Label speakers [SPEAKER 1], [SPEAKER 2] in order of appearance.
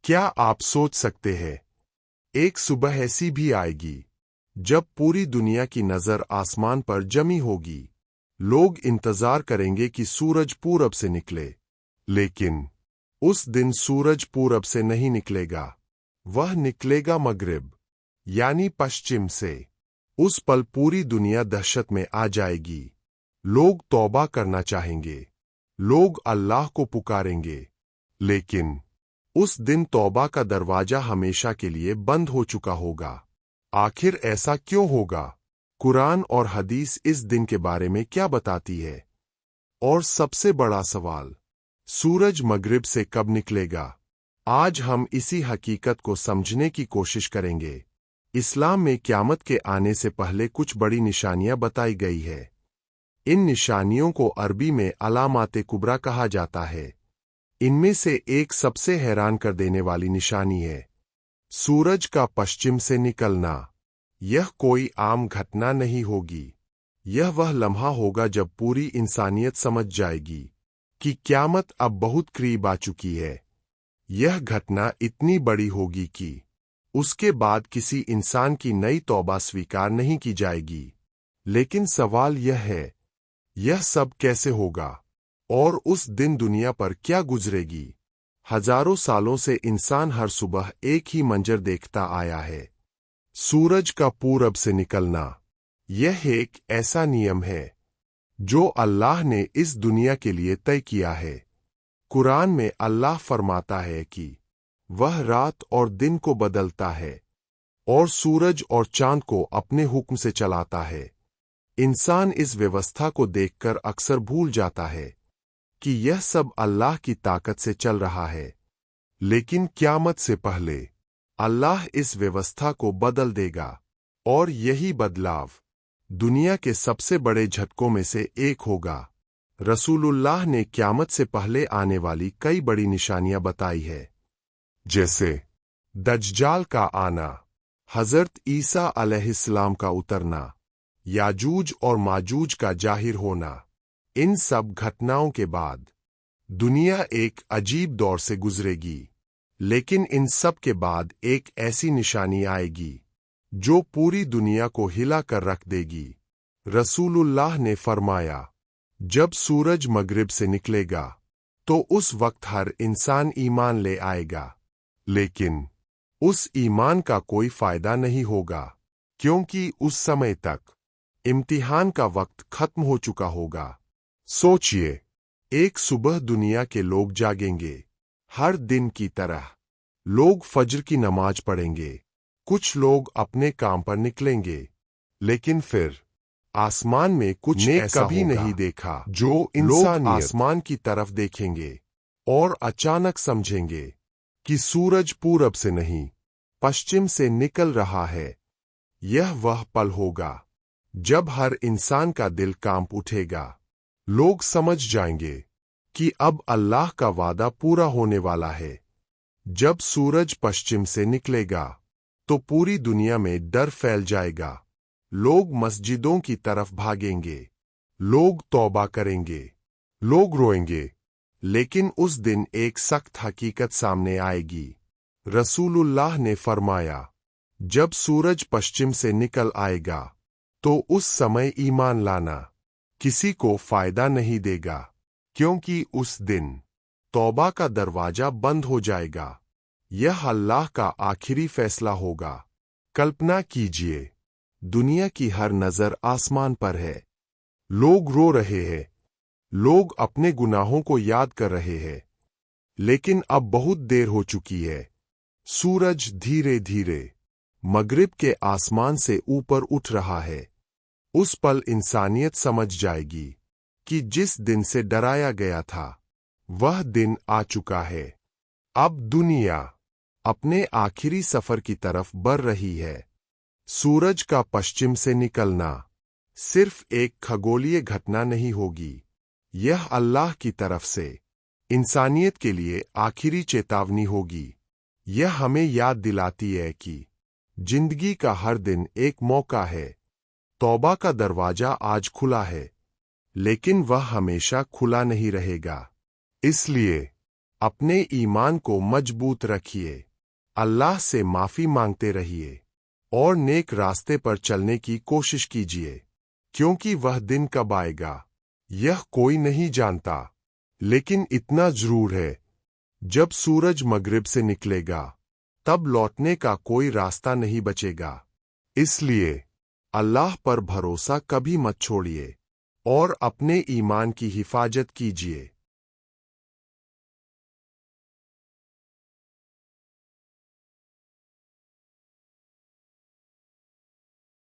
[SPEAKER 1] क्या आप सोच सकते हैं, एक सुबह ऐसी भी आएगी जब पूरी दुनिया की नजर आसमान पर जमी होगी। लोग इंतजार करेंगे कि सूरज पूरब से निकले, लेकिन उस दिन सूरज पूरब से नहीं निकलेगा, वह निकलेगा मगरिब यानी पश्चिम से। उस पल पूरी दुनिया दहशत में आ जाएगी। लोग तौबा करना चाहेंगे, लोग अल्लाह को पुकारेंगे, लेकिन उस दिन तौबा का दरवाजा हमेशा के लिए बंद हो चुका होगा। आखिर ऐसा क्यों होगा? कुरान और हदीस इस दिन के बारे में क्या बताती है? और सबसे बड़ा सवाल, सूरज मगरिब से कब निकलेगा? आज हम इसी हकीकत को समझने की कोशिश करेंगे। इस्लाम में क़यामत के आने से पहले कुछ बड़ी निशानियां बताई गई है। इन निशानियों को अरबी में अलामात कुबरा कहा जाता है। इनमें से एक सबसे हैरान कर देने वाली निशानी है सूरज का पश्चिम से निकलना। यह कोई आम घटना नहीं होगी। यह वह लम्हा होगा जब पूरी इंसानियत समझ जाएगी कि क़यामत अब बहुत करीब आ चुकी है। यह घटना इतनी बड़ी होगी कि उसके बाद किसी इंसान की नई तौबा स्वीकार नहीं की जाएगी। लेकिन सवाल यह है, यह सब कैसे होगा और उस दिन दुनिया पर क्या गुजरेगी? हजारों सालों से इंसान हर सुबह एक ही मंजर देखता आया है, सूरज का पूरब से निकलना। यह एक ऐसा नियम है जो अल्लाह ने इस दुनिया के लिए तय किया है। कुरान में अल्लाह फरमाता है कि वह रात और दिन को बदलता है और सूरज और चांद को अपने हुक्म से चलाता है। इंसान इस व्यवस्था को देखकर अक्सर भूल जाता है कि यह सब अल्लाह की ताकत से चल रहा है, लेकिन क़यामत से पहले अल्लाह इस व्यवस्था को बदल देगा और यही बदलाव दुनिया के सबसे बड़े झटकों में से एक होगा। रसूलुल्लाह ने क़यामत से पहले आने वाली कई बड़ी निशानियां बताई है, जैसे दज्जाल का आना, हज़रत ईसा अलैहिस्सलाम का उतरना, याजूज और माजूज का जाहिर होना। इन सब घटनाओं के बाद दुनिया एक अजीब दौर से गुजरेगी, लेकिन इन सब के बाद एक ऐसी निशानी आएगी जो पूरी दुनिया को हिला कर रख देगी। रसूलुल्लाह ने फरमाया, जब सूरज मगरिब से निकलेगा तो उस वक्त हर इंसान ईमान ले आएगा, लेकिन उस ईमान का कोई फायदा नहीं होगा, क्योंकि उस समय तक इम्तिहान का वक्त खत्म हो चुका होगा। सोचिए, एक सुबह दुनिया के लोग जागेंगे, हर दिन की तरह। लोग फज्र की नमाज पढ़ेंगे, कुछ लोग अपने काम पर निकलेंगे, लेकिन फिर आसमान में कुछ ने कभी नहीं देखा जो लोग आसमान की तरफ देखेंगे और अचानक समझेंगे कि सूरज पूरब से नहीं, पश्चिम से निकल रहा है। यह वह पल होगा जब हर इंसान का दिल कांप उठेगा। लोग समझ जाएंगे कि अब अल्लाह का वादा पूरा होने वाला है। जब सूरज पश्चिम से निकलेगा तो पूरी दुनिया में डर फैल जाएगा। लोग मस्जिदों की तरफ भागेंगे, लोग तौबा करेंगे, लोग रोएंगे, लेकिन उस दिन एक सख्त हकीकत सामने आएगी। रसूलुल्लाह ने फरमाया, जब सूरज पश्चिम से निकल आएगा तो उस समय ईमान लाना किसी को फायदा नहीं देगा, क्योंकि उस दिन तौबा का दरवाजा बंद हो जाएगा। यह अल्लाह का आखिरी फैसला होगा। कल्पना कीजिए, दुनिया की हर नजर आसमान पर है। लोग रो रहे हैं, लोग अपने गुनाहों को याद कर रहे हैं, लेकिन अब बहुत देर हो चुकी है। सूरज धीरे धीरे मगरिब के आसमान से ऊपर उठ रहा है। उस पल इंसानियत समझ जाएगी कि जिस दिन से डराया गया था, वह दिन आ चुका है। अब दुनिया अपने आखिरी सफर की तरफ बढ़ रही है। सूरज का पश्चिम से निकलना सिर्फ एक खगोलीय घटना नहीं होगी, यह अल्लाह की तरफ से इंसानियत के लिए आखिरी चेतावनी होगी। यह हमें याद दिलाती है कि जिंदगी का हर दिन एक मौका है। तौबा का दरवाजा आज खुला है, लेकिन वह हमेशा खुला नहीं रहेगा। इसलिए अपने ईमान को मजबूत रखिए, अल्लाह से माफी मांगते रहिए और नेक रास्ते पर चलने की कोशिश कीजिए, क्योंकि वह दिन कब आएगा यह कोई नहीं जानता, लेकिन इतना जरूर है जब सूरज मगरिब से निकलेगा तब लौटने का कोई रास्ता नहीं बचेगा। इसलिए अल्लाह पर भरोसा कभी मत छोड़िए और अपने ईमान की हिफाजत कीजिए।